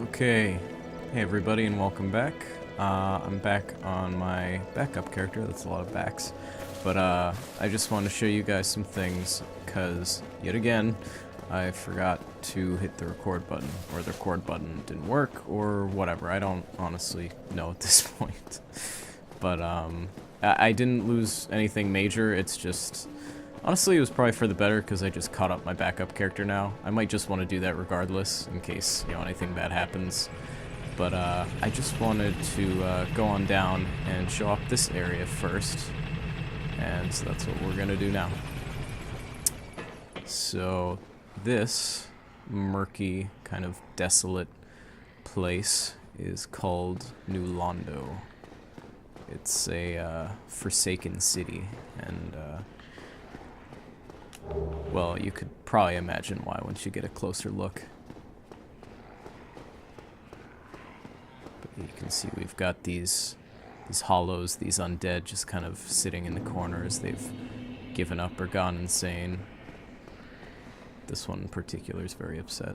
Okay, hey everybody and welcome back. I'm back on my backup character, that's a lot of backs. But I just wanted to show you guys some things, because yet again, I forgot to hit the record button, or the record button didn't work, or whatever. I don't honestly know at this point. But I didn't lose anything major, it's just... Honestly, it was probably for the better because I just caught up my backup character now. I might just want to do that regardless in case, you know, anything bad happens. But I just wanted to go on down and show off this area first. And so that's what we're going to do now. So this murky, kind of desolate place is called New Londo. It's a forsaken city, and well, you could probably imagine why once you get a closer look. But you can see we've got these hollows, these undead just kind of sitting in the corners. They've given up or gone insane. This one in particular is very upset.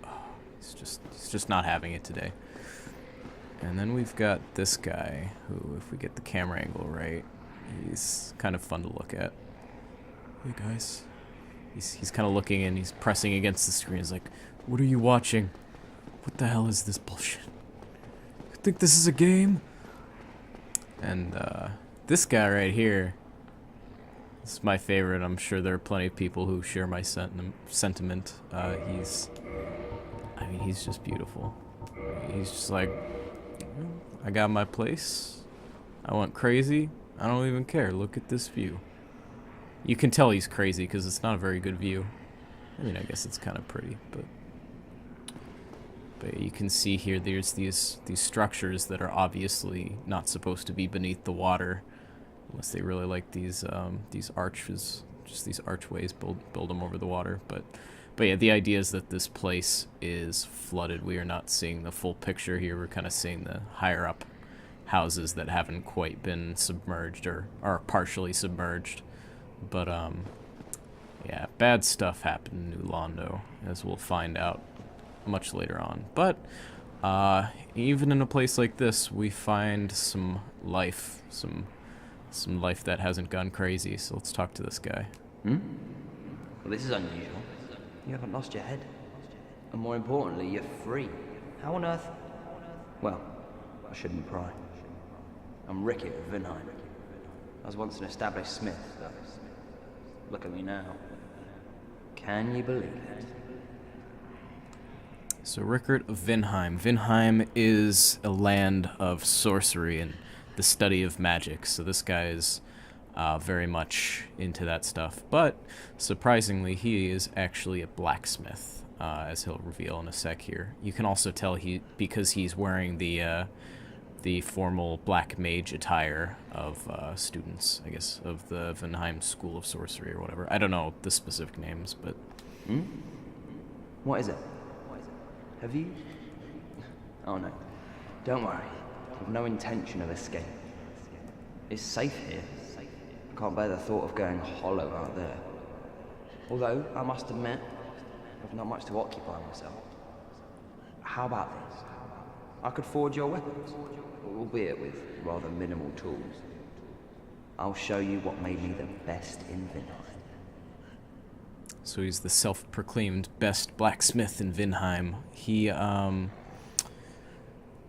Oh, he's just not having it today. And then we've got this guy who, if we get the camera angle right, he's kind of fun to look at. Hey guys. He's kind of looking and he's pressing against the screen. He's like, what are you watching? What the hell is this bullshit? You think this is a game? And this guy right here, this is my favorite. I'm sure there are plenty of people who share my sentiment. He's just beautiful. He's just like, I got my place. I went crazy. I don't even care. Look at this view. You can tell he's crazy because it's not a very good view. I mean, I guess it's kind of pretty, but you can see here there's these structures that are obviously not supposed to be beneath the water, unless they really like these arches, just these archways, build them over the water. But yeah, the idea is that this place is flooded. We are not seeing the full picture here. We're kind of seeing the higher up houses that haven't quite been submerged or are partially submerged. But, yeah, bad stuff happened in New Londo, as we'll find out much later on. But, even in a place like this, we find some life, some life that hasn't gone crazy. So let's talk to this guy. Well, this is unusual. You haven't lost your head. And more importantly, you're free. How on earth? Well, I shouldn't pry. I'm Rickert of Vinheim. I was once an established smith, though. Look at me now. Can you believe it? So Rickert of Vinheim. Vinheim is a land of sorcery and the study of magic. So this guy is very much into that stuff. But surprisingly, he is actually a blacksmith, as he'll reveal in a sec here. You can also tell because he's wearing the formal black mage attire of students, I guess, of the Vinheim School of Sorcery or whatever. I don't know the specific names, but... What is it? Have you... Oh no. Don't worry. I've no intention of escape. It's safe here. I can't bear the thought of going hollow out there. Although, I must admit, I've not much to occupy myself. How about this? I could forge your weapons, albeit with rather minimal tools. I'll show you what made me the best in Vinheim. So he's the self-proclaimed best blacksmith in Vinheim. He,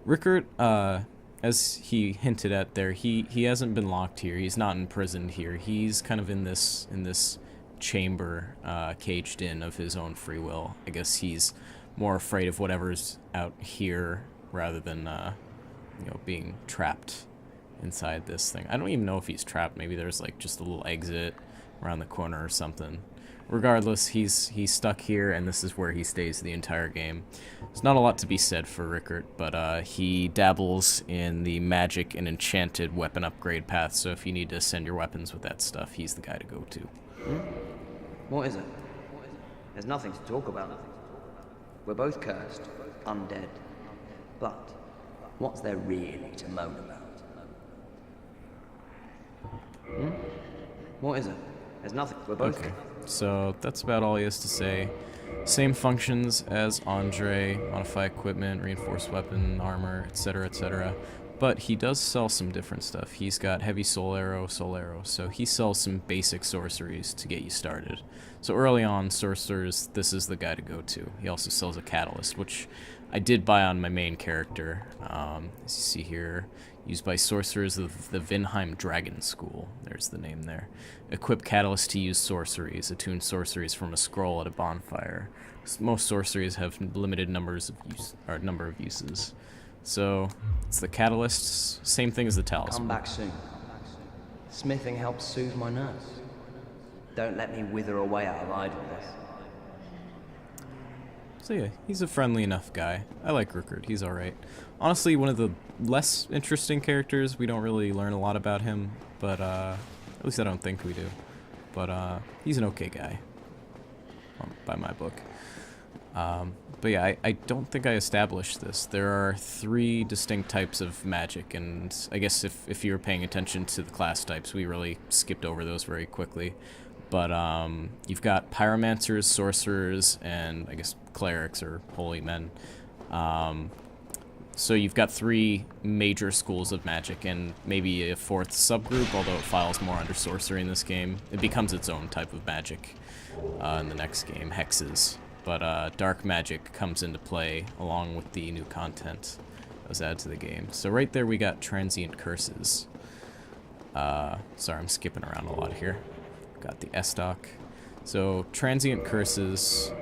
Rickert, as he hinted at there, he hasn't been locked here. He's not imprisoned here. He's kind of in this chamber, caged in of his own free will. I guess he's more afraid of whatever's out here rather than, you know, being trapped inside this thing. I don't even know if he's trapped. Maybe there's like just a little exit around the corner or something. Regardless, he's stuck here, and this is where he stays the entire game. There's not a lot to be said for Rickert, but he dabbles in the magic and enchanted weapon upgrade path, so if you need to ascend your weapons with that stuff, he's the guy to go to. What is it? There's nothing to talk about. We're both cursed, undead. But what's there really to moan about? What is it? There's nothing. We're both... Okay. So that's about all he has to say. Same functions as Andre, modify equipment, reinforce weapon, armor, etc., etc. But he does sell some different stuff. He's got heavy soul arrow, so he sells some basic sorceries to get you started. So early on, sorcerers, this is the guy to go to. He also sells a catalyst, which I did buy on my main character. As you see here, used by sorcerers of the Vinheim Dragon School. There's the name there. Equip catalyst to use sorceries. Attune sorceries from a scroll at a bonfire. Most sorceries have limited number of uses. So it's the catalysts. Same thing as the talisman. Come back soon. Smithing helps soothe my nerves. Don't let me wither away out of idleness. So yeah, he's a friendly enough guy. I like Rickert, he's alright. Honestly, one of the less interesting characters. We don't really learn a lot about him, but at least I don't think we do. But he's an okay guy, by my book. But yeah, I don't think I established this. There are 3 distinct types of magic, and I guess if you were paying attention to the class types, we really skipped over those very quickly. But you've got pyromancers, sorcerers, and I guess clerics or holy men. So you've got 3 major schools of magic and maybe a 4th subgroup, although it files more under sorcery in this game. It becomes its own type of magic in the next game, hexes. But dark magic comes into play along with the new content that was added to the game. So right there we got transient curses. Sorry, I'm skipping around a lot here. Got the S-Doc. So transient curses,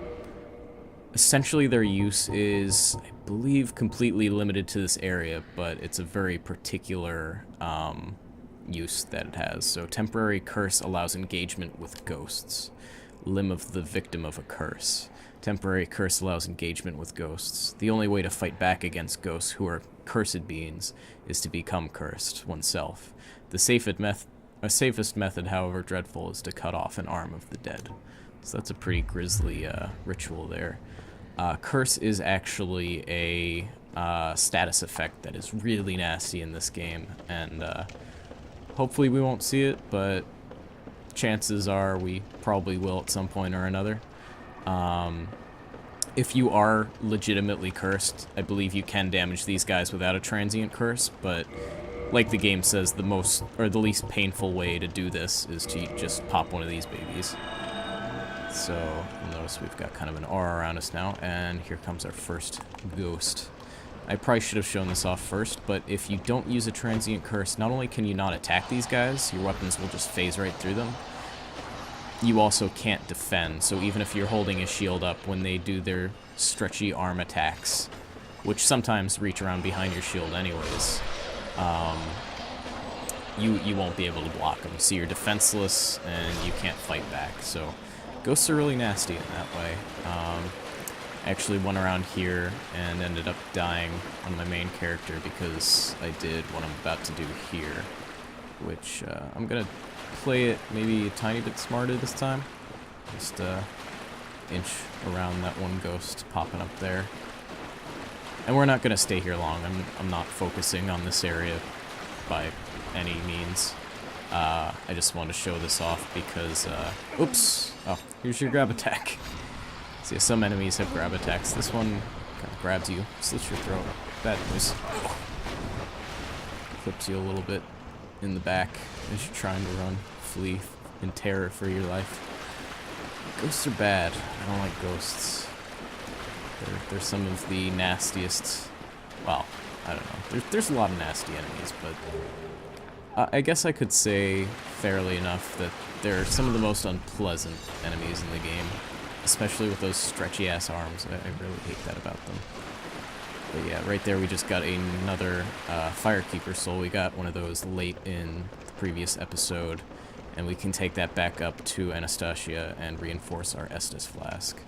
essentially their use is, I believe, completely limited to this area, but it's a very particular use that it has. So temporary curse allows engagement with ghosts. Limb of the victim of a curse. Temporary curse allows engagement with ghosts. The only way to fight back against ghosts who are cursed beings is to become cursed oneself. The safest method, however dreadful, is to cut off an arm of the dead. So that's a pretty grisly ritual there. Curse is actually a status effect that is really nasty in this game, and hopefully we won't see it, but chances are we probably will at some point or another. If you are legitimately cursed, I believe you can damage these guys without a transient curse, but like the game says, the least painful way to do this is to just pop one of these babies. So you'll notice we've got kind of an aura around us now, and here comes our first ghost. I probably should have shown this off first, but if you don't use a transient curse, not only can you not attack these guys, your weapons will just phase right through them. You also can't defend, so even if you're holding a shield up, when they do their stretchy arm attacks, which sometimes reach around behind your shield anyways, you won't be able to block them. So you're defenseless and you can't fight back. So ghosts are really nasty in that way. I actually went around here and ended up dying on my main character because I did what I'm about to do here, which I'm gonna play it maybe a tiny bit smarter this time. Just inch around that one ghost popping up there. And we're not gonna stay here long. I'm not focusing on this area by any means. I just want to show this off because, oops! Oh, here's your grab attack. See, some enemies have grab attacks. This one kind of grabs you, slits your throat. Bad news. Clips you a little bit in the back as you're trying to run, flee in terror for your life. Ghosts are bad. I don't like ghosts. They're some of the nastiest. Well, I don't know. There's a lot of nasty enemies, but I guess I could say fairly enough that they're some of the most unpleasant enemies in the game, especially with those stretchy ass arms. I really hate that about them. But yeah, right there we just got another Firekeeper soul. We got one of those late in the previous episode, and we can take that back up to Anastasia and reinforce our Estus flask.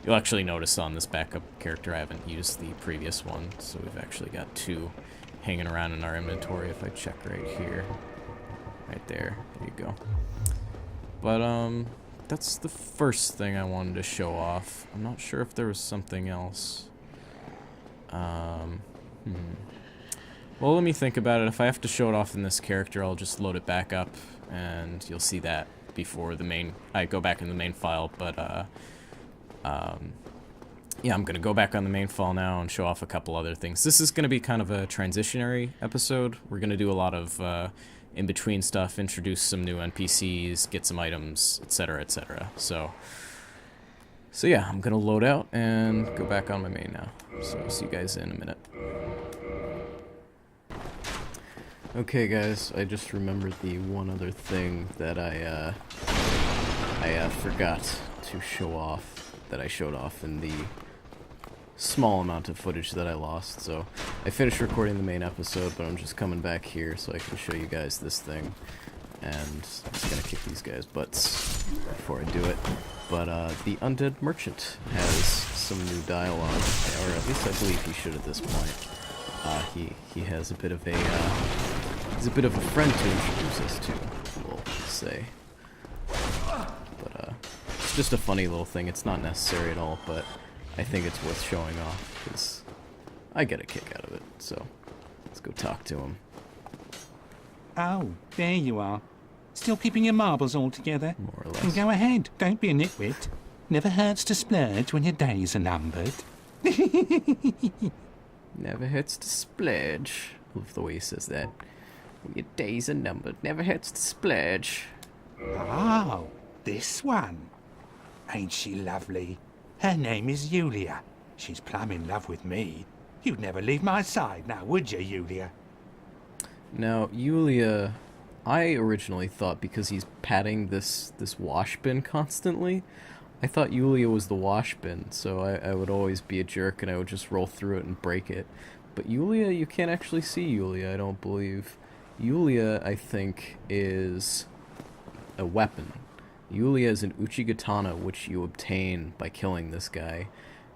You'll actually notice on this backup character I haven't used the previous one, so we've actually got 2 hanging around in our inventory if I check right here. Right there. There you go. But, that's the first thing I wanted to show off. I'm not sure if there was something else. Well, let me think about it. If I have to show it off in this character, I'll just load it back up, and you'll see that before I go back in the main file. But Yeah, I'm going to go back on the main file now and show off a couple other things. This is going to be kind of a transitionary episode. We're going to do a lot of in-between stuff, introduce some new NPCs, get some items, etc., etc. So yeah, I'm going to load out and go back on my main now. So I'll see you guys in a minute. Okay, guys, I just remembered the one other thing that I forgot to show off, that I showed off in the small amount of footage that I lost. So I finished recording the main episode, but I'm just coming back here so I can show you guys this thing. And I'm just gonna kick these guys' butts before I do it. But the Undead Merchant has some new dialogue, or at least I believe he should at this point. He has a bit of a he's a bit of a friend to introduce us to, we'll say. But it's just a funny little thing. It's not necessary at all, but I think it's worth showing off because I get a kick out of it. So let's go talk to him. Oh, there you are. Still keeping your marbles all together? More or less. Then go ahead, don't be a nitwit. Never hurts to splurge when your days are numbered. Never hurts to splurge. I love the way he says that. When your days are numbered, never hurts to splurge. Oh, this one. Ain't she lovely? Her name is Yulia. She's plumb in love with me. You'd never leave my side now, would you, Yulia? Now, Yulia, I originally thought because he's patting this wash bin constantly, I thought Yulia was the wash bin, so I would always be a jerk and I would just roll through it and break it. But Yulia, you can't actually see Yulia, I don't believe. Yulia, I think, is a weapon. Yulia is an Uchigatana, which you obtain by killing this guy.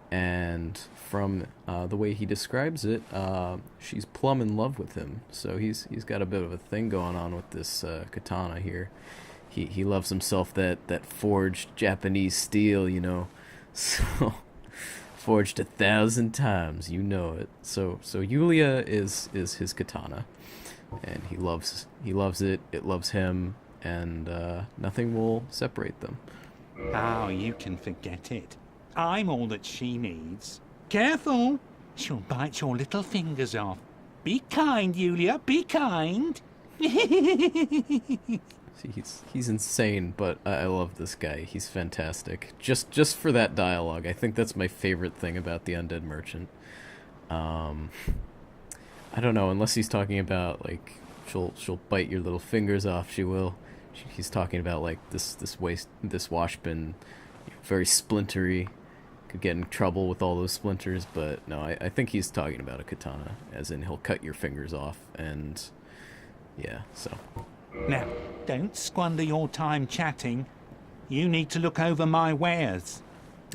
And from the way he describes it, she's plumb in love with him. So he's got a bit of a thing going on with this katana here. He loves himself that forged Japanese steel, you know. So forged 1,000 times, you know it. So Yulia is his katana, and he loves it. It loves him, and nothing will separate them. Oh, you can forget it. I'm all that she needs. Careful! She'll bite your little fingers off. Be kind, Yulia, be kind! See, he's insane, but I love this guy. He's fantastic. Just for that dialogue, I think that's my favorite thing about the Undead Merchant. I don't know, unless he's talking about, like, she'll bite your little fingers off, she will. He's talking about, like, this wash bin, very splintery. Could get in trouble with all those splinters, but no, I think he's talking about a katana, as in he'll cut your fingers off, and yeah, so. Now, don't squander your time chatting. You need to look over my wares.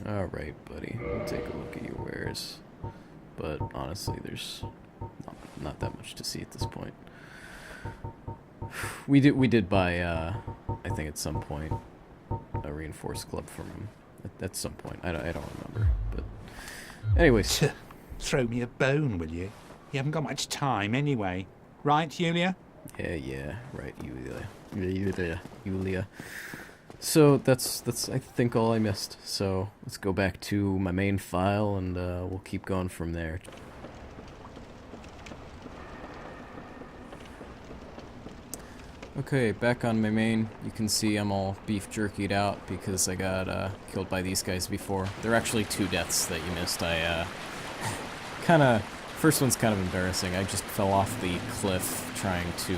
Alright, buddy, I'll take a look at your wares. But honestly, there's not that much to see at this point. We did buy, I think at some point, a reinforced club from him. At some point. I don't remember. But anyways. Throw me a bone, will you? You haven't got much time anyway. Right, Yulia? Yeah, right, Yulia. So that's I think all I missed. So let's go back to my main file and we'll keep going from there. Okay, back on my main. You can see I'm all beef jerkied out because I got killed by these guys before. There are actually 2 deaths that you missed. I first one's kind of embarrassing. I just fell off the cliff trying to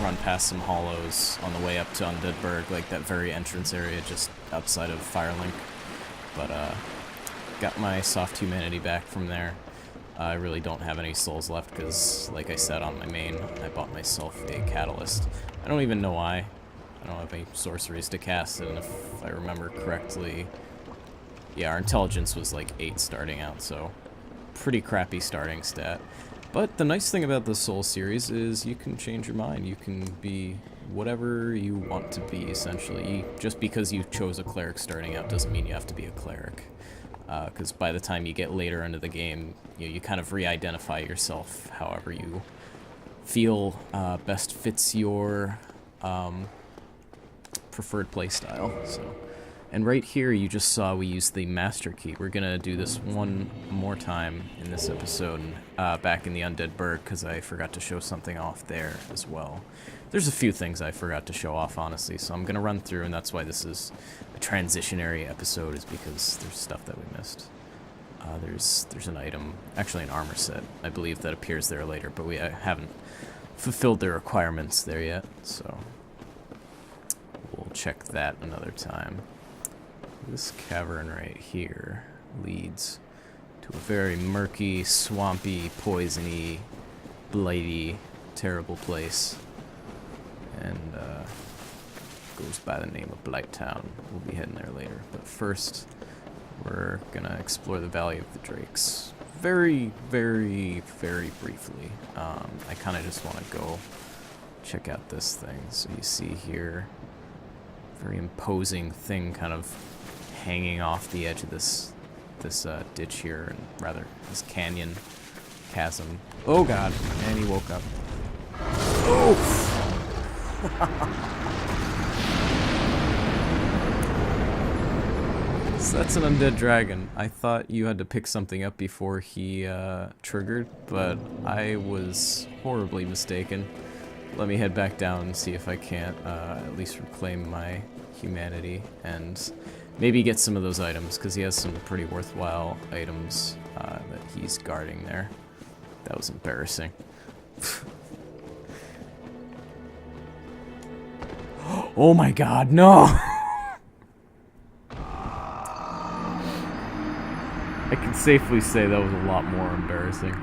run past some hollows on the way up to Undeadburg, like that very entrance area just outside of Firelink. But got my soft humanity back from there. I really don't have any souls left because, like I said on my main, I bought myself a catalyst. I don't even know why. I don't have any sorceries to cast, and if I remember correctly, yeah, our intelligence was like 8 starting out, so pretty crappy starting stat. But the nice thing about the Soul series is you can change your mind. You can be whatever you want to be, essentially. Just because you chose a cleric starting out doesn't mean you have to be a cleric. Because by the time you get later into the game, you kind of re-identify yourself however you feel best fits your preferred playstyle. So, And right here, you just saw we used the master key. We're gonna do this one more time in this episode, back in the Undead Burg, because I forgot to show something off there as well. There's a few things I forgot to show off, honestly, so I'm gonna run through, and that's why this is a transitionary episode, is because there's stuff that we missed. There's an item, actually an armor set, I believe, that appears there later, but we haven't fulfilled the requirements there yet, so we'll check that another time. This cavern right here leads to a very murky, swampy, poisony, blighty, terrible place, and goes by the name of Blight Town. We'll be heading there later, but first we're gonna explore the Valley of the Drakes very, very, very briefly. I kind of just want to go check out this thing. So you see here, very imposing thing kind of hanging off the edge of this ditch here, and rather this canyon chasm. Oh god, and he woke up. Oh! So that's an undead dragon. I thought you had to pick something up before he triggered, but I was horribly mistaken. Let me head back down and see if I can't at least reclaim my humanity and maybe get some of those items, because he has some pretty worthwhile items that he's guarding there. That was embarrassing. Oh my god, no! I can safely say that was a lot more embarrassing.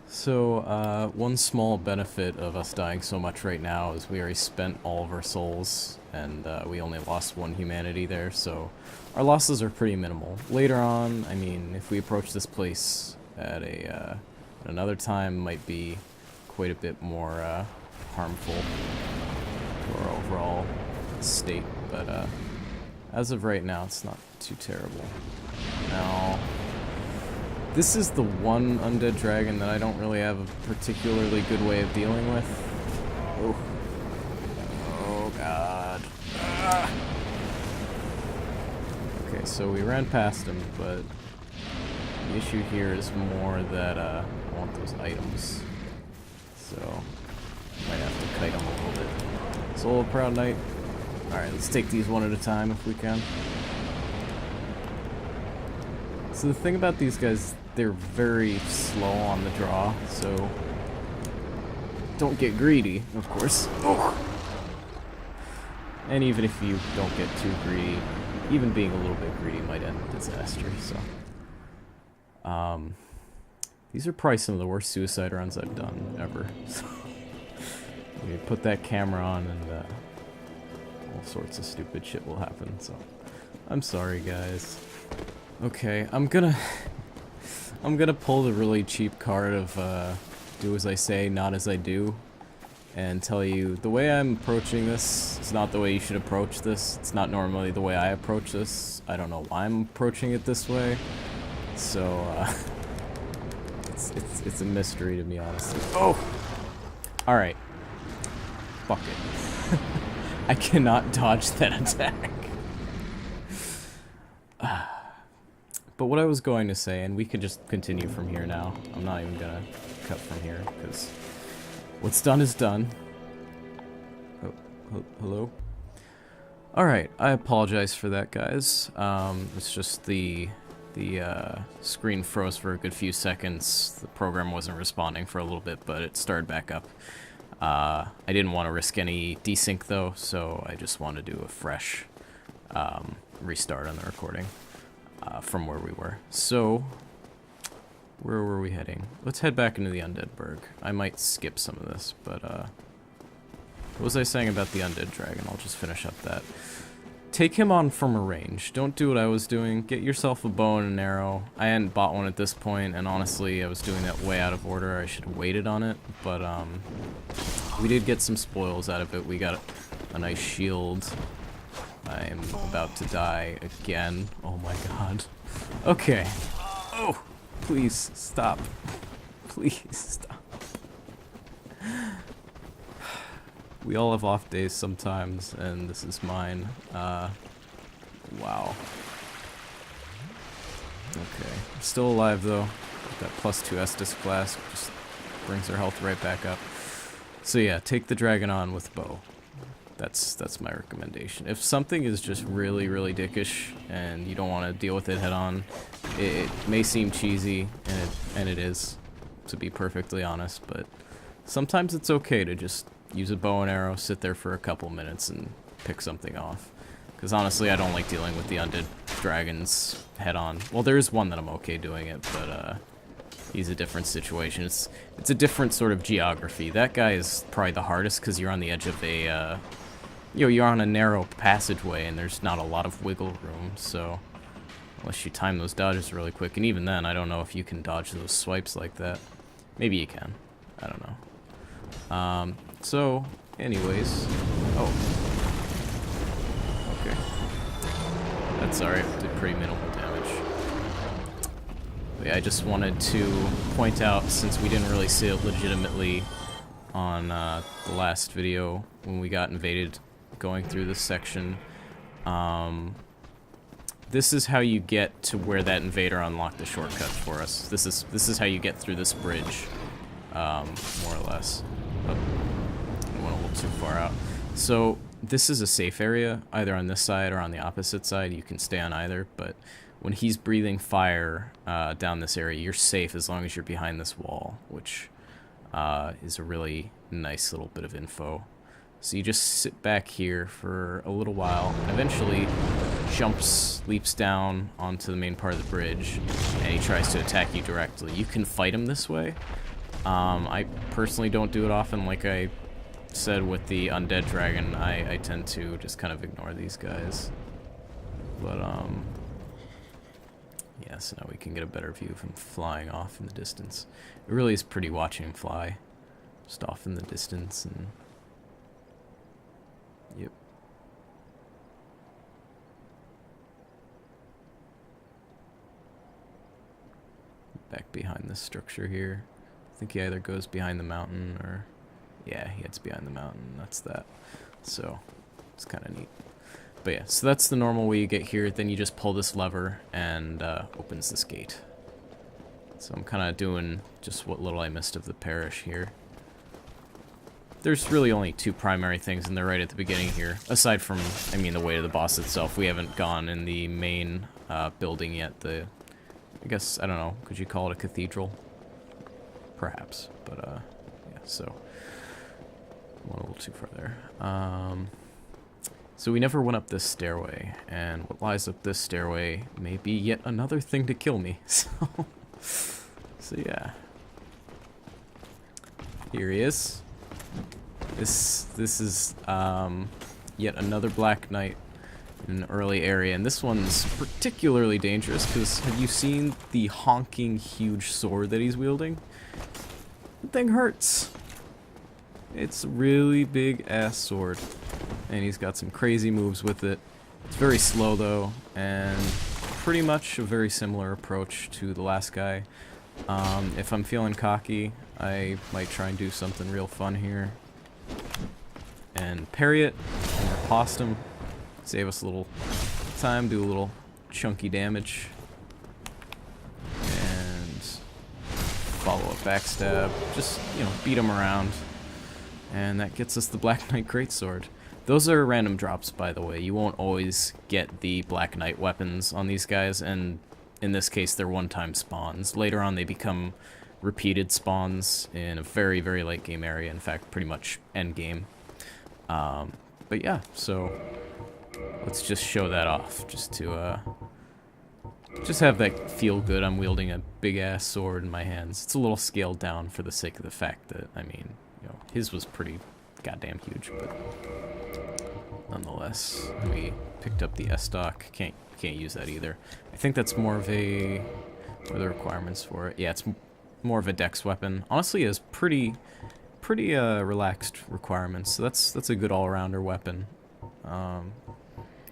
So, one small benefit of us dying so much right now is we already spent all of our souls, and we only lost one humanity there, so our losses are pretty minimal. Later on, I mean, if we approach this place at another time, might be quite a bit more harmful to our overall state, but as of right now, it's not too terrible. Now, this is the one undead dragon that I don't really have a particularly good way of dealing with. Oh, oh god. Ah. Okay, so we ran past him, but the issue here is more that I want those items. So, might have to kite him a little bit. Soul of Proud Knight. Alright, let's take these one at a time if we can. So the thing about these guys, they're very slow on the draw, so don't get greedy, of course. Oh. And even if you don't get too greedy, even being a little bit greedy might end in disaster, so. These are probably some of the worst suicide runs I've done ever. So, you put that camera on and all sorts of stupid shit will happen, so I'm sorry guys. Okay, I'm gonna pull the really cheap card of do as I say, not as I do, and tell you the way I'm approaching this is not the way you should approach this. It's not normally the way I approach this. I don't know why I'm approaching it this way, so it's a mystery to me, honestly. Oh, all right, fuck it. I cannot dodge that attack. But what I was going to say, and we could just continue from here now. I'm not even gonna cut from here, because what's done is done. Oh, hello? Alright, I apologize for that, guys. It's just the screen froze for a good few seconds. The program wasn't responding for a little bit, but it started back up. I didn't want to risk any desync though, so I just want to do a fresh restart on the recording from where we were. So, where were we heading? Let's head back into the Undead Burg. I might skip some of this, but what was I saying about the Undead Dragon? I'll just finish up that. Take him on from a range. Don't do what I was doing. Get yourself a bow and an arrow. I hadn't bought one at this point, and honestly, I was doing that way out of order. I should have waited on it, but we did get some spoils out of it. We got a nice shield. I am about to die again. Oh my god. Okay. Oh, please stop. Please stop. We all have off days sometimes, and this is mine. Wow. Okay. Still alive, though. Got that +2 Estus Flask, just brings our health right back up. So yeah, take the dragon on with bow. That's my recommendation. If something is just really, really dickish, and you don't want to deal with it head on, it may seem cheesy, and it is, to be perfectly honest, but sometimes it's okay to just use a bow and arrow, sit there for a couple minutes, and pick something off. Because honestly, I don't like dealing with the undead dragons head on. Well, there is one that I'm okay doing it, but he's a different situation. It's a different sort of geography. That guy is probably the hardest because you're on the edge of a, you're on a narrow passageway and there's not a lot of wiggle room. So unless you time those dodges really quick, and even then, I don't know if you can dodge those swipes like that. Maybe you can. I don't know. So, anyways, oh, okay. That's alright. Did pretty minimal damage. But yeah, I just wanted to point out, since we didn't really see it legitimately on the last video when we got invaded going through this section, this is how you get to where that invader unlocked the shortcut for us. This is how you get through this bridge, more or less. Oh, I went a little too far out. So this is a safe area, either on this side or on the opposite side. You can stay on either, but when he's breathing fire down this area, you're safe as long as you're behind this wall, which is a really nice little bit of info. So you just sit back here for a little while, and eventually leaps down onto the main part of the bridge, and he tries to attack you directly. You can fight him this way. I personally don't do it often. Like I said with the undead dragon, I tend to just kind of ignore these guys. But, yeah, so now we can get a better view of him flying off in the distance. It really is pretty watching him fly, just off in the distance, and yep. Back behind this structure here. I think he either goes behind the mountain or, yeah, he heads behind the mountain. That's that. So it's kind of neat. But yeah, so that's the normal way you get here. Then you just pull this lever and opens this gate. So I'm kind of doing just what little I missed of the parish here. There's really only two primary things, and they're right at the beginning here. Aside from, I mean, the way to the boss itself. We haven't gone in the main building yet. I guess, I don't know, could you call it a cathedral? Perhaps, but yeah, so went a little too far there. So we never went up this stairway, and what lies up this stairway may be yet another thing to kill me. So yeah, here he is. This is yet another Black Knight in an early area, and this one's particularly dangerous because have you seen the honking huge sword that he's wielding? The thing hurts. It's a really big ass sword, and he's got some crazy moves with it. It's very slow though, and pretty much a very similar approach to the last guy. If I'm feeling cocky, I might try and do something real fun here and parry it and riposte him. Save us a little time, do a little chunky damage, and follow a backstab. Just, you know, beat him around, and that gets us the Black Knight Greatsword. Those are random drops, by the way. You won't always get the Black Knight weapons on these guys, and in this case, they're one-time spawns. Later on, they become repeated spawns in a very, very late game area. In fact, pretty much end game. But yeah, so let's just show that off, just to just have that feel good. I'm wielding a big ass sword in my hands. It's a little scaled down for the sake of the fact that, I mean, you know, his was pretty goddamn huge, but nonetheless, we picked up the S-Stock. Can't use that either. I think that's more of a, what are the requirements for it? Yeah, it's more of a dex weapon. Honestly, it has pretty relaxed requirements, so that's a good all-rounder weapon.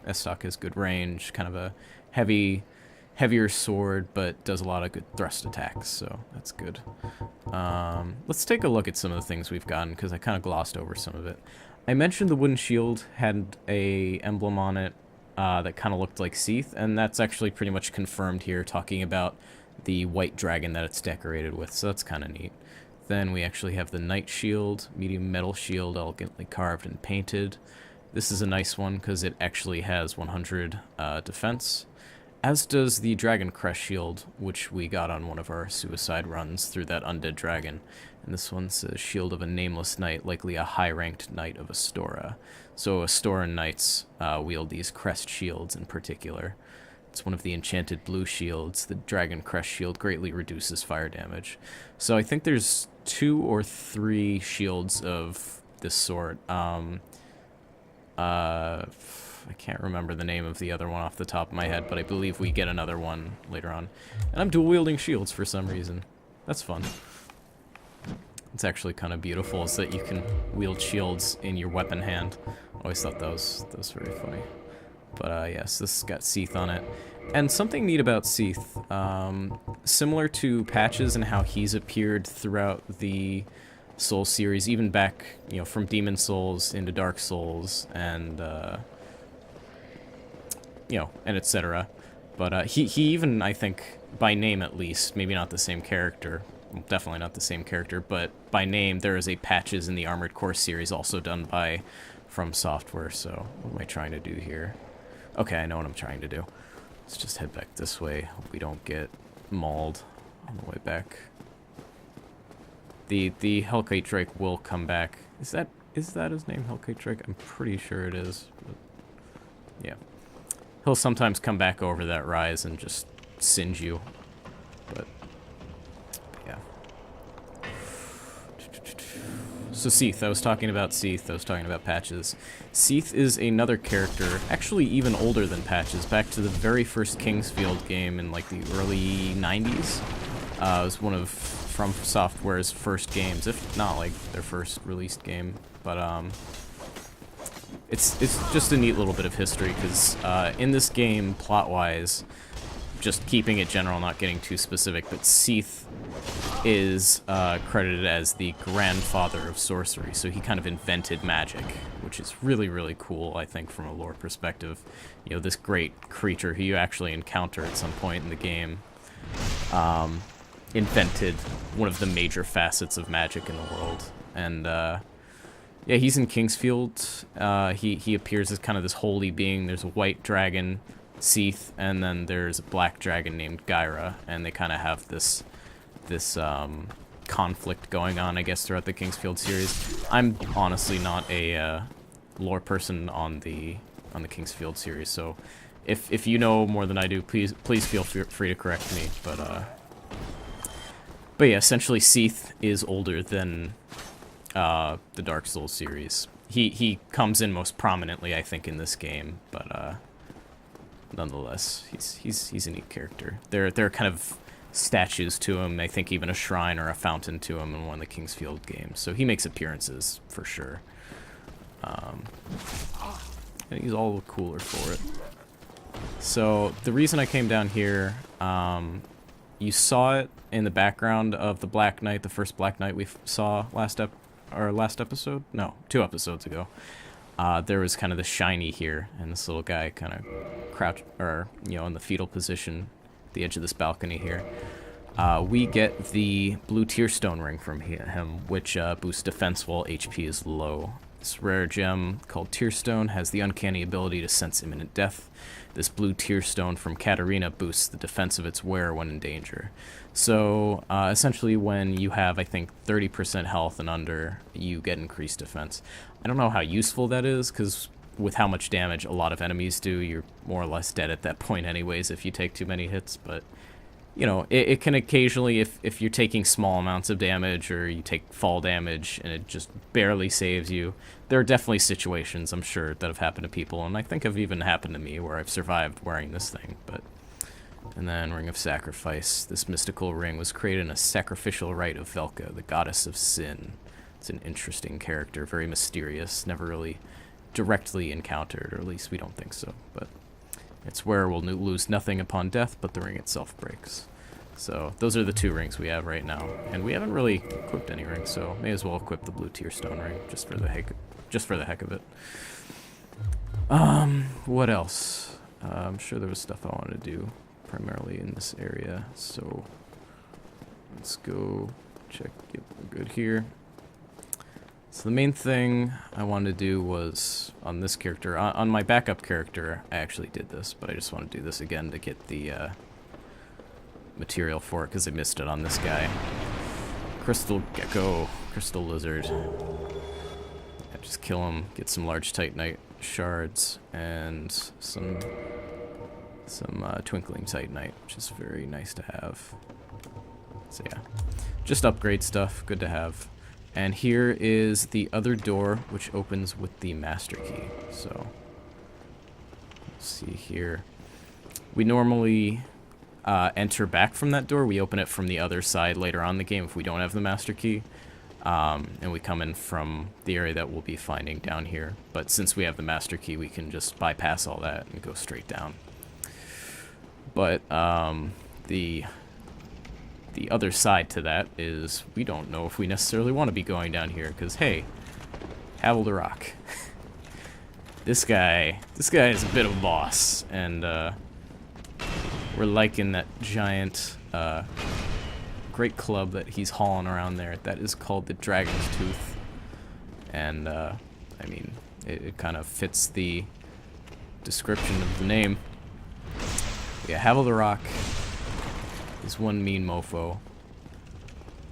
S-Stock has good range, kind of a heavier sword, but does a lot of good thrust attacks, so that's good. Let's take a look at some of the things we've gotten, because I kind of glossed over some of it. I mentioned the wooden shield had a emblem on it that kind of looked like Seath, and that's actually pretty much confirmed here, talking about the white dragon that it's decorated with, so that's kind of neat. Then we actually have the knight shield, medium metal shield, elegantly carved and painted. This is a nice one because it actually has 100 defense, as does the dragon crest shield, which we got on one of our suicide runs through that undead dragon. And this one's a shield of a nameless knight, likely a high-ranked knight of Astora. So Astoran knights wield these crest shields in particular. It's one of the enchanted blue shields. The dragon crest shield greatly reduces fire damage. So I think there's 2 or 3 shields of this sort. I can't remember the name of the other one off the top of my head, but I believe we get another one later on. And I'm dual-wielding shields for some reason. That's fun. It's actually kind of beautiful, is that you can wield shields in your weapon hand. Always thought that was very funny. But yes, this has got Seath on it. And something neat about Seath, similar to Patches and how he's appeared throughout the Souls series, even back, you know, from Demon Souls into Dark Souls, and you know, and etc. But he even, I think, by name at least, maybe not the same character, well, definitely not the same character, but by name, there is a Patches in the Armored Core series also done by From Software. So what am I trying to do here? Okay, I know what I'm trying to do. Let's just head back this way. Hope we don't get mauled on the way back. The Hellkite Drake will come back. Is that his name, Hellkite Drake? I'm pretty sure it is. But yeah. He'll sometimes come back over that rise and just singe you. But yeah. So Seath, I was talking about Seath, I was talking about Patches. Seath is another character, actually even older than Patches, back to the very first Kingsfield game in like the early 90s. It was one of From Software's first games, if not like their first released game. But it's just a neat little bit of history, because in this game, plot-wise, just keeping it general, not getting too specific, but Seath is credited as the grandfather of sorcery, so he kind of invented magic, which is really, really cool, I think, from a lore perspective. You know, this great creature who you actually encounter at some point in the game invented one of the major facets of magic in the world. And yeah, he's in Kingsfield. He appears as kind of this holy being. There's a white dragon, Seath, and then there's a black dragon named Gyra, and they kind of have this conflict going on, I guess, throughout the Kingsfield series. I'm honestly not a lore person on the Kingsfield series, so if you know more than I do, please feel free to correct me. But yeah, essentially Seath is older than the Dark Souls series. He comes in most prominently, I think, in this game, but nonetheless, he's a neat character. There are kind of statues to him, I think even a shrine or a fountain to him in one of the Kingsfield games, so he makes appearances for sure. And he's all the cooler for it. So the reason I came down here, you saw it in the background of the Black Knight, the first Black Knight we saw last episode? No, 2 episodes ago. There was kind of the shiny here, and this little guy kind of crouched, or, you know, in the fetal position at the edge of this balcony here. We get the blue tearstone ring from him, which boosts defense while HP is low. This rare gem called Tearstone has the uncanny ability to sense imminent death. This blue Tearstone from Katarina boosts the defense of its wearer when in danger. So essentially when you have, I think, 30% health and under, you get increased defense. I don't know how useful that is, because with how much damage a lot of enemies do, you're more or less dead at that point anyways if you take too many hits, but you know, it can occasionally, if you're taking small amounts of damage or you take fall damage and it just barely saves you, there are definitely situations, I'm sure, that have happened to people, and I think have even happened to me, where I've survived wearing this thing. But and then Ring of Sacrifice. This mystical ring was created in a sacrificial rite of Velka, the goddess of sin. It's an interesting character, very mysterious, never really directly encountered, or at least we don't think so, but its wearer will lose nothing upon death, but the ring itself breaks. So those are the 2 rings we have right now, and we haven't really equipped any rings, so may as well equip the blue Tearstone ring just for the just for the heck of it. What else? I'm sure there was stuff I wanted to do, primarily in this area, so let's go check. Yep, we're good here. So the main thing I wanted to do was, on this character, on my backup character, I actually did this, but I just want to do this again to get the material for it, because I missed it on this guy. Crystal Gecko, Crystal Lizard. Yeah, just kill him, get some large Titanite shards, and some twinkling Titanite, which is very nice to have. So yeah, just upgrade stuff, good to have. And here is the other door, which opens with the master key. So, let's see here. We normally enter back from that door. We open it from the other side later on in the game if we don't have the master key. And we come in from the area that we'll be finding down here. But since we have the master key, we can just bypass all that and go straight down. But the other side to that is we don't know if we necessarily want to be going down here, because hey, Havel the Rock. This guy is a bit of a boss, and we're liking that giant great club that he's hauling around there. That is called the Dragon's Tooth, and I mean, it kind of fits the description of the name. Yeah, Havel the Rock is one mean mofo.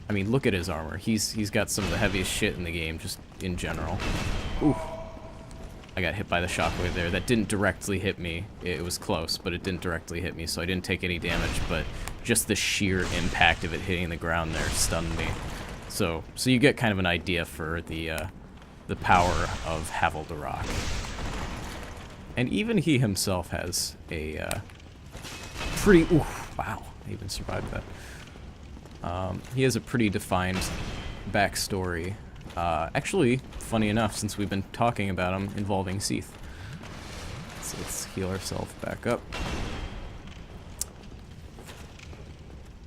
I mean, look at his armor. He's got some of the heaviest shit in the game, just in general. Ooh. I got hit by the shockwave there. That didn't directly hit me. It was close, but it didn't directly hit me, so I didn't take any damage, but just the sheer impact of it hitting the ground there stunned me. So you get kind of an idea for the power of Havel the Rock. And even he himself has a pretty... Ooh, wow. I even survived that. He has a pretty defined backstory. Actually, funny enough, since we've been talking about him, involving Seath. So let's heal ourselves back up.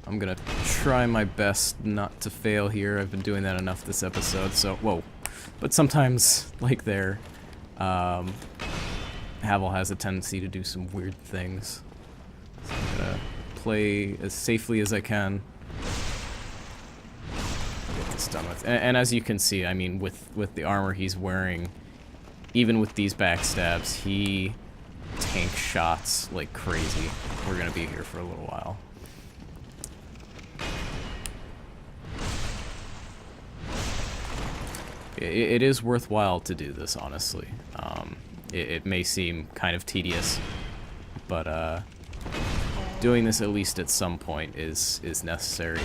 I'm gonna try my best not to fail here. I've been doing that enough this episode, so... Whoa. But sometimes, like there, Havel has a tendency to do some weird things. So I'm gonna play as safely as I can. Get this done with. And as you can see, I mean, with the armor he's wearing, even with these backstabs, he tanks shots like crazy. We're gonna be here for a little while. It is worthwhile to do this, honestly. It may seem kind of tedious, but doing this at least at some point is necessary,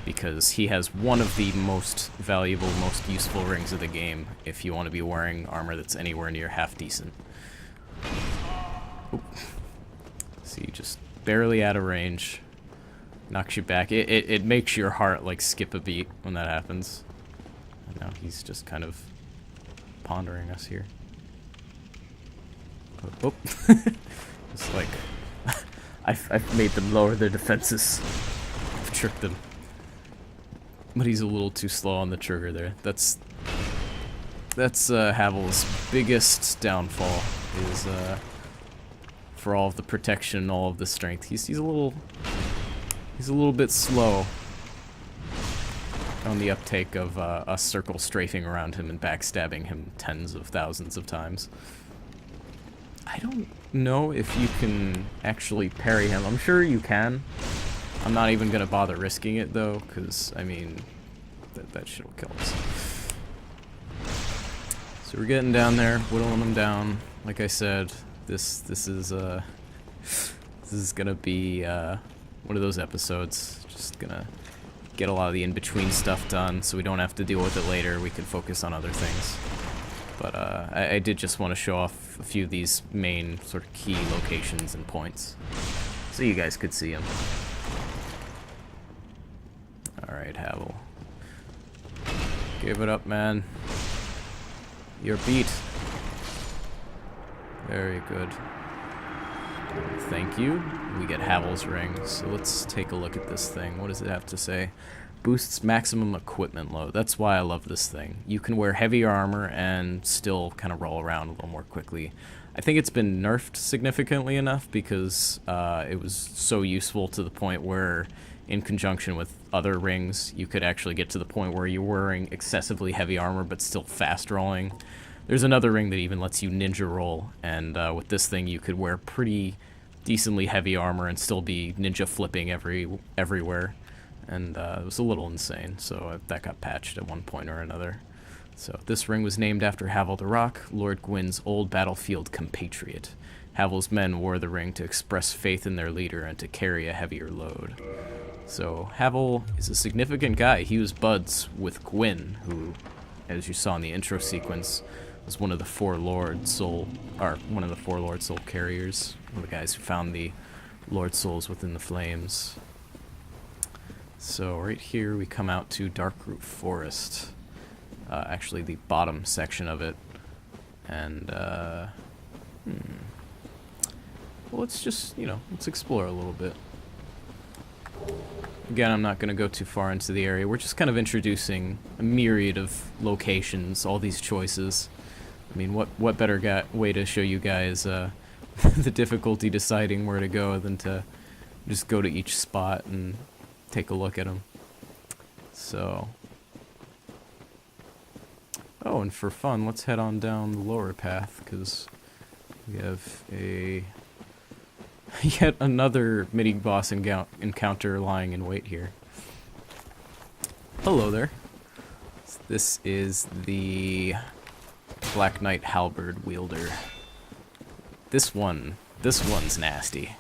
because he has one of the most valuable, most useful rings of the game if you want to be wearing armor that's anywhere near half decent. Oop. See, just barely out of range. Knocks you back. It makes your heart like skip a beat when that happens. And now he's just kind of pondering us here. Oh. It's like... I've made them lower their defenses. I've tricked them. But he's a little too slow on the trigger there. That's Havel's biggest downfall, is for all of the protection and all of the strength. He's a little bit slow on the uptake of a circle strafing around him and backstabbing him tens of thousands of times. I don't know if you can actually parry him. I'm sure you can. I'm not even gonna bother risking it though, because I mean, that shit will kill us. So we're getting down there, whittling them down. Like I said, this is gonna be one of those episodes. Just gonna get a lot of the in-between stuff done, so we don't have to deal with it later. We can focus on other things. But I did just want to show off a few of these main sort of key locations and points, so you guys could see them. Alright, Havel. Give it up, man. You're beat. Very good. Thank you. We get Havel's ring, so let's take a look at this thing. What does it have to say? boosts maximum equipment load. That's why I love this thing. You can wear heavier armor and still kind of roll around a little more quickly. I think it's been nerfed significantly enough because it was so useful to the point where, in conjunction with other rings, you could actually get to the point where you're wearing excessively heavy armor but still fast rolling. There's another ring that even lets you ninja roll, and with this thing you could wear pretty decently heavy armor and still be ninja flipping everywhere. And it was a little insane, so that got patched at one point or another. So this ring was named after Havel the Rock, Lord Gwyn's old battlefield compatriot. Havel's men wore the ring to express faith in their leader and to carry a heavier load. So Havel is a significant guy. He was buds with Gwyn, who, as you saw in the intro sequence, was one of the four Lord Soul carriers, one of the guys who found the Lord Souls within the flames. So right here we come out to Darkroot Forest, actually the bottom section of it, and well, let's just, let's explore a little bit. Again, I'm not going to go too far into the area. We're just kind of introducing a myriad of locations, all these choices. I mean, what better way to show you guys the difficulty deciding where to go than to just go to each spot and take a look at them. So, oh, and for fun, let's head on down the lower path, because we have yet another mini-boss encounter lying in wait here. Hello there. This is the Black Knight Halberd wielder. This one's nasty.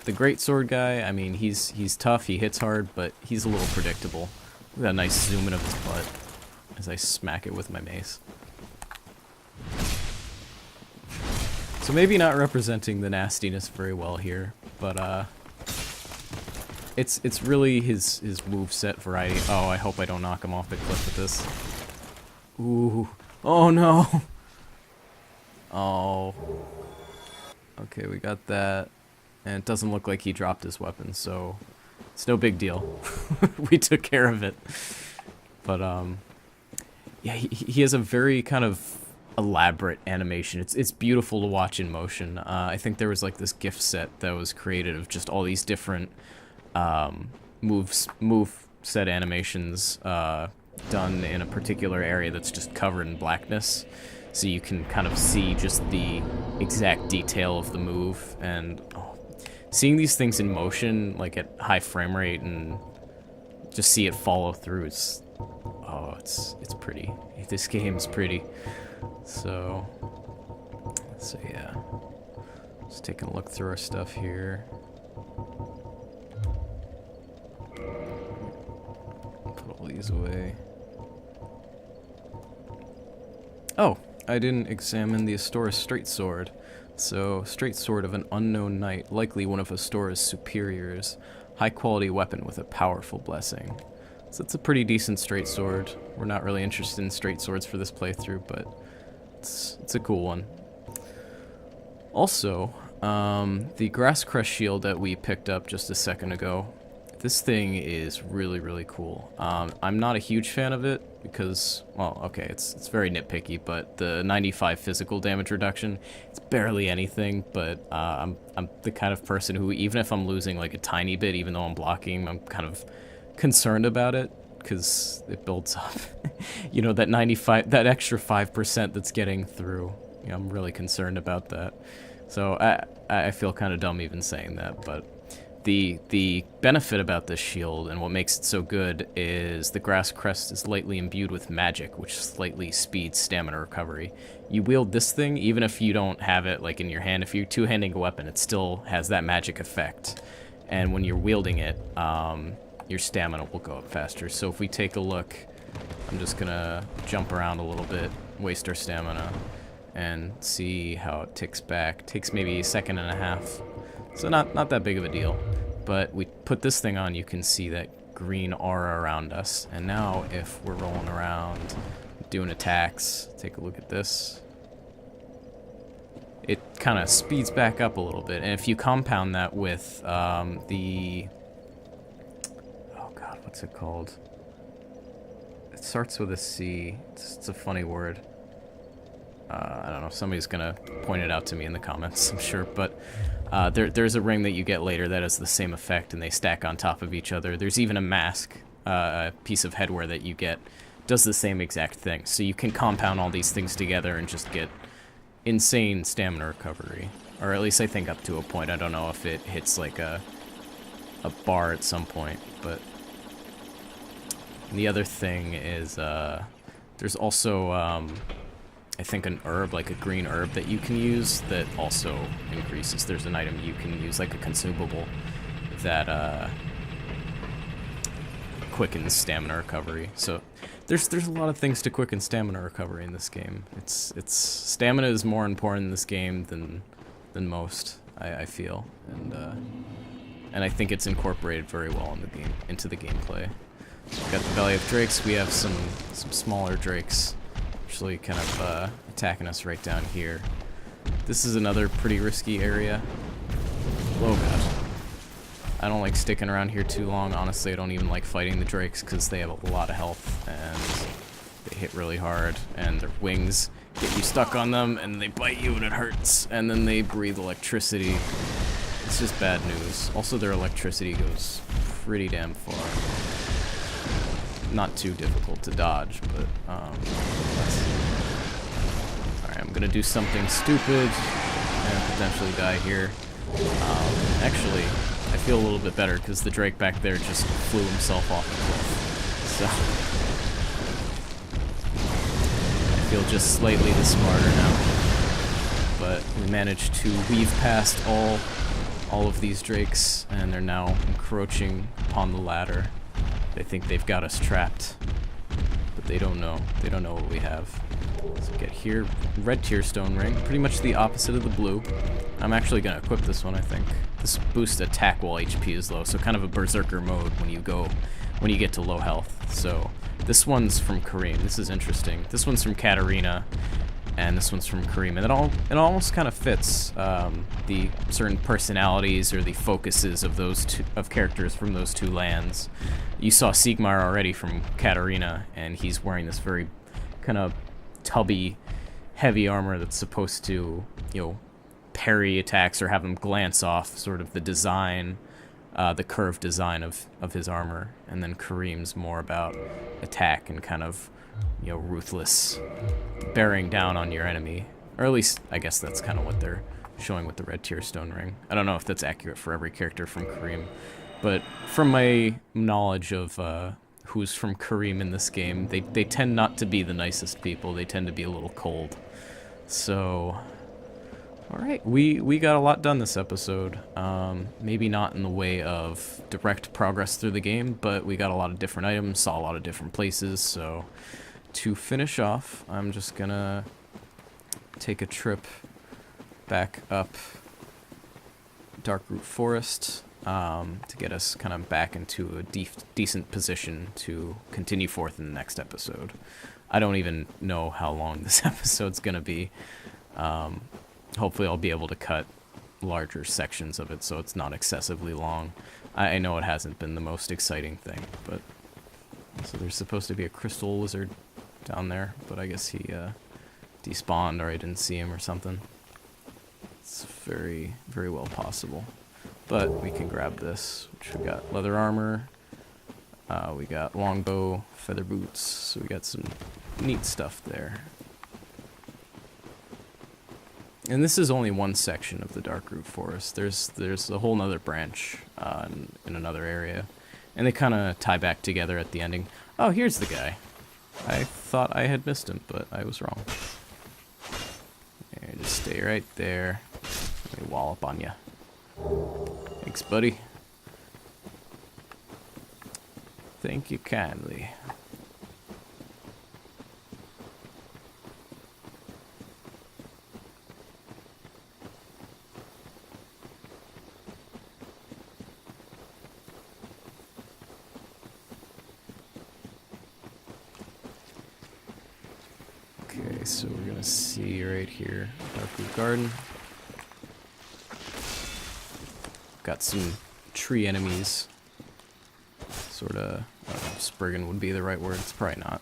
The greatsword guy, I mean, he's tough, he hits hard, but he's a little predictable. Look at that nice zoom in of his butt as I smack it with my mace. So maybe not representing the nastiness very well here, but it's really his moveset variety. Oh, I hope I don't knock him off the cliff with this. Ooh. Oh no. Oh. Okay, we got that. And it doesn't look like he dropped his weapon, so it's no big deal. We took care of it. But yeah, he has a very kind of elaborate animation. It's beautiful to watch in motion. I think there was like this gift set that was created of just all these different move set animations done in a particular area that's just covered in blackness, so you can kind of see just the exact detail of the move. And seeing these things in motion, like at high frame rate, and just see it follow through, it's pretty. This game's pretty. So yeah, just taking a look through our stuff here. Put all these away. Oh, I didn't examine the Astora's straight sword. So, straight sword of an unknown knight, likely one of Astora's superiors. High quality weapon with a powerful blessing. So it's a pretty decent straight sword. We're not really interested in straight swords for this playthrough, but it's a cool one. Also, the Grass Crest shield that we picked up just a second ago, this thing is really, really cool. I'm not a huge fan of it because, well, okay, it's very nitpicky, but the 95 physical damage reduction, it's barely anything, but I'm the kind of person who, even if I'm losing like a tiny bit, even though I'm blocking, I'm kind of concerned about it because it builds up. You know, that extra 5% that's getting through. You know, I'm really concerned about that. So I feel kind of dumb even saying that, but the benefit about this shield and what makes it so good is the Grass Crest is lightly imbued with magic, which slightly speeds stamina recovery. You wield this thing, even if you don't have it like in your hand, if you're two-handing a weapon, it still has that magic effect. And when you're wielding it, your stamina will go up faster. So if we take a look, I'm just gonna jump around a little bit, waste our stamina, and see how it ticks back. Takes maybe a second and a half. So not that big of a deal. But we put this thing on, you can see that green aura around us. And now if we're rolling around, doing attacks, take a look at this. It kind of speeds back up a little bit. And if you compound that with oh god, what's it called? It starts with a C. It's a funny word. I don't know. Somebody's gonna point it out to me in the comments, I'm sure. But there's a ring that you get later that has the same effect, and they stack on top of each other. There's even a mask, a piece of headwear that you get, does the same exact thing. So you can compound all these things together and just get insane stamina recovery. Or at least I think up to a point. I don't know if it hits like a bar at some point. But the other thing is there's also I think an herb, like a green herb that you can use that also increases. There's an item you can use, like a consumable, that quickens stamina recovery. So there's a lot of things to quicken stamina recovery in this game. It's stamina is more important in this game than most, I feel, and I think it's incorporated very well in the game, into the gameplay. So we've got the Valley of Drakes. We have some smaller drakes actually kind of attacking us right down here. This is another pretty risky area. Oh god. I don't like sticking around here too long. Honestly, I don't even like fighting the drakes because they have a lot of health and they hit really hard, and their wings get you stuck on them and they bite you and it hurts, and then they breathe electricity. It's just bad news. Also, their electricity goes pretty damn far. Not too difficult to dodge, but alright, I'm gonna do something stupid and potentially die here. Actually, I feel a little bit better because the drake back there just flew himself off the cliff. So I feel just slightly the smarter now. But we managed to weave past all of these drakes, and they're now encroaching upon the ladder. They think they've got us trapped, but they don't know. They don't know what we have. So get here, red tier stone ring, pretty much the opposite of the blue. I'm actually gonna equip this one, I think. This boosts attack while HP is low, so kind of a berserker mode when you get to low health. So this one's from Kareem. This is interesting. This one's from Katarina, and this one's from Kareem, and it almost kind of fits the certain personalities or the focuses of those characters from those two lands. You saw Sigmar already from Katarina, and he's wearing this very kind of tubby, heavy armor that's supposed to, parry attacks or have him glance off. Sort of the design, the curved design of his armor, and then Kareem's more about attack and kind of, ruthless, bearing down on your enemy. Or at least, I guess that's kind of what they're showing with the red tier stone ring. I don't know if that's accurate for every character from Kareem, but from my knowledge of who's from Kareem in this game, they tend not to be the nicest people. They tend to be a little cold. So, alright, we got a lot done this episode. Maybe not in the way of direct progress through the game, but we got a lot of different items, saw a lot of different places, so to finish off, I'm just gonna take a trip back up Darkroot Forest to get us kind of back into a decent position to continue forth in the next episode. I don't even know how long this episode's gonna be. Hopefully I'll be able to cut larger sections of it so it's not excessively long. I know it hasn't been the most exciting thing, but so there's supposed to be a crystal lizard down there, but I guess he despawned, or I didn't see him or something. It's very, very well possible. But we can grab this, which we got leather armor, we got longbow, feather boots, so we got some neat stuff there. And this is only one section of the Darkroot Forest. There's a whole nother branch in another area, and they kind of tie back together at the ending. Oh, here's the guy. I thought I had missed him, but I was wrong. Here, just stay right there. Let me wallop on ya. Thanks, buddy. Thank you kindly. Okay, so we're gonna see right here, Darkroot Garden. Got some tree enemies. sort of, I don't know if Spriggan would be the right word. It's probably not.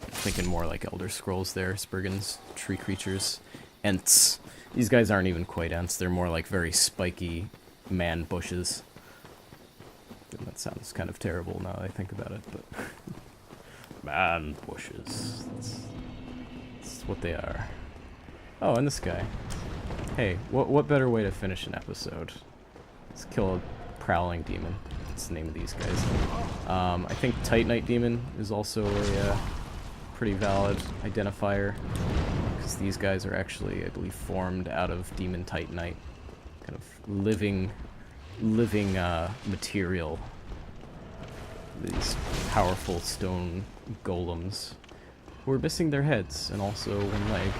I'm thinking more like Elder Scrolls there. Spriggans, tree creatures. Ents. These guys aren't even quite Ents. They're more like very spiky man bushes. And that sounds kind of terrible now that I think about it, but... man bushes. That's what they are. Oh, and this guy. Hey, what better way to finish an episode? Let's kill a prowling demon. That's the name of these guys. I think Titanite demon is also a pretty valid identifier, because these guys are actually, I believe, formed out of demon Titanite, kind of living material. These powerful stone golems who are missing their heads and also one leg.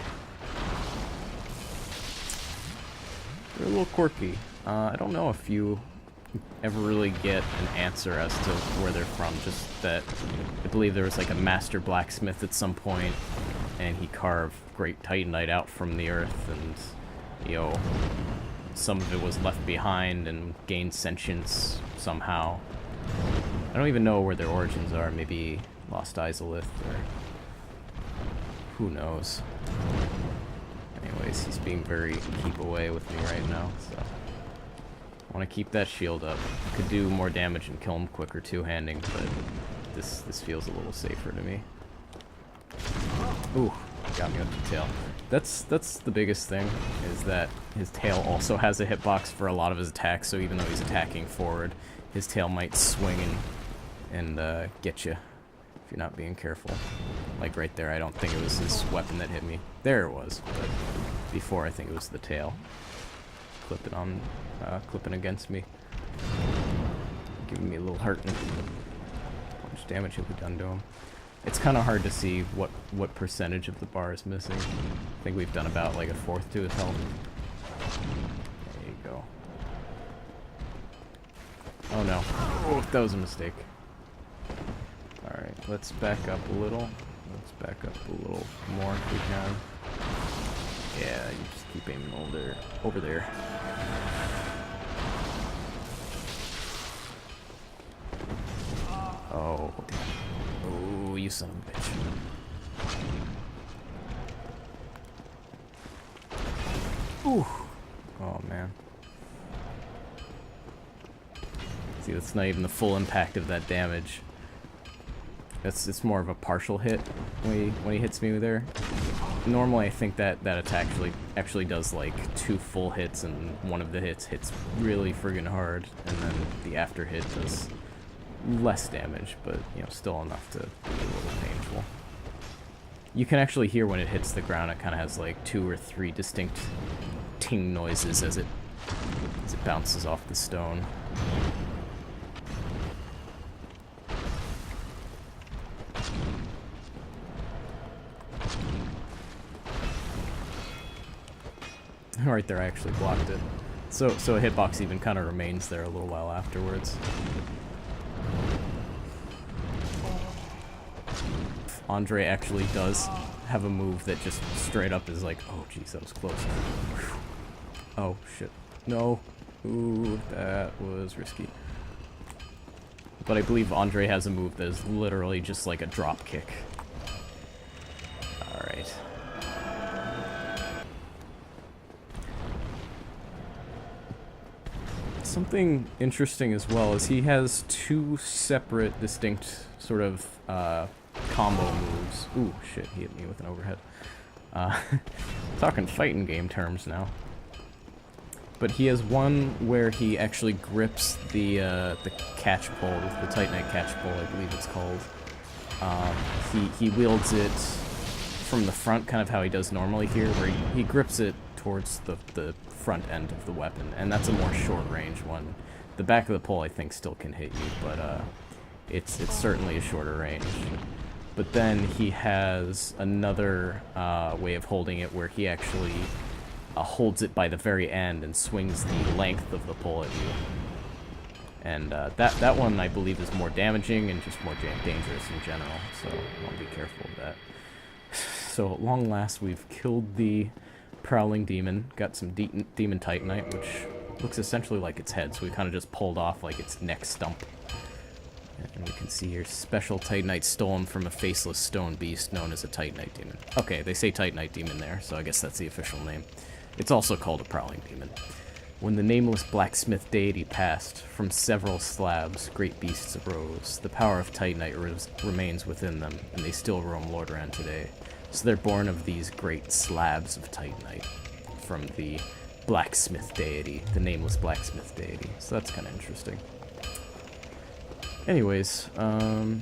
They're a little quirky. I don't know if you ever really get an answer as to where they're from, just that I believe there was like a master blacksmith at some point, and he carved great Titanite out from the earth, and, you know, some of it was left behind and gained sentience somehow. I don't even know where their origins are, maybe Lost Izalith, or who knows. Anyways, he's being very keep away with me right now, so I want to keep that shield up. Could do more damage and kill him quicker two-handing, but this feels a little safer to me. Ooh, got me with the tail. That's the biggest thing, is that his tail also has a hitbox for a lot of his attacks, so even though he's attacking forward, his tail might swing and get you if you're not being careful. Like right there, I don't think it was his weapon that hit me. There it was, but before I think it was the tail. Clipping against me. Giving me a little hurt. How much damage have we done to him? It's kind of hard to see what percentage of the bar is missing. I think we've done about like a fourth to his health. There you go. Oh no. Oh, that was a mistake. Alright, let's back up a little. Let's back up a little more if we can. Yeah, you just keep aiming over there. Oh, damn. Oh, you son of a bitch. Ooh. Oh, man. See, that's not even the full impact of that damage. It's more of a partial hit when he hits me there. Normally, I think that attack actually does like 2 full hits, and one of the hits really friggin' hard, and then the after hit does less damage, but you know, still enough to be a little painful. You can actually hear when it hits the ground. It kind of has like 2 or 3 distinct ting noises as it bounces off the stone. Right there, I actually blocked it. So a hitbox even kind of remains there a little while afterwards. Andre actually does have a move that just straight up is like, oh jeez, that was close. Oh shit. No. Ooh, that was risky. But I believe Andre has a move that is literally just like a drop kick. Alright. Something interesting as well is he has 2 separate, distinct sort of combo moves. Ooh, shit, he hit me with an overhead. Talking fighting game terms now. But he has one where he actually grips the catch pole, the Titanite catch pole, I believe it's called. He wields it from the front, kind of how he does normally here, where he grips it towards the front end of the weapon, and that's a more short range one. The back of the pole I think still can hit you, but it's certainly a shorter range. But then he has another way of holding it where he actually holds it by the very end and swings the length of the pole at you. And that one I believe is more damaging and just more dangerous in general, so I'll be careful of that. So at long last we've killed the prowling demon, got some demon Titanite, which looks essentially like its head, so we kind of just pulled off like its neck stump. And we can see here special Titanite stolen from a faceless stone beast known as a Titanite demon. Okay, they say Titanite demon there, so I guess that's the official name. It's also called a prowling demon. When the nameless blacksmith deity passed, from several slabs great beasts arose. The power of Titanite remains within them, and they still roam Lordaeron today. So they're born of these great slabs of Titanite from the blacksmith deity, the nameless blacksmith deity. So that's kind of interesting. Anyways, I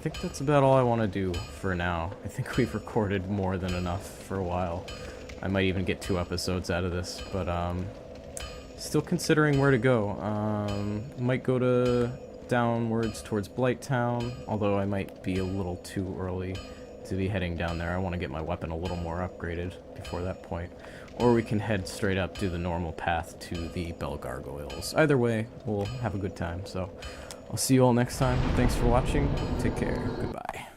think that's about all I want to do for now. I think we've recorded more than enough for a while. I might even get 2 episodes out of this, but still considering where to go. Might go to downwards towards Blighttown, although I might be a little too early to be heading down there. I want to get my weapon a little more upgraded before that point. Or we can head straight up to the normal path to the Bell Gargoyles. Either way, we'll have a good time. So I'll see you all next time. Thanks for watching. Take care. Goodbye.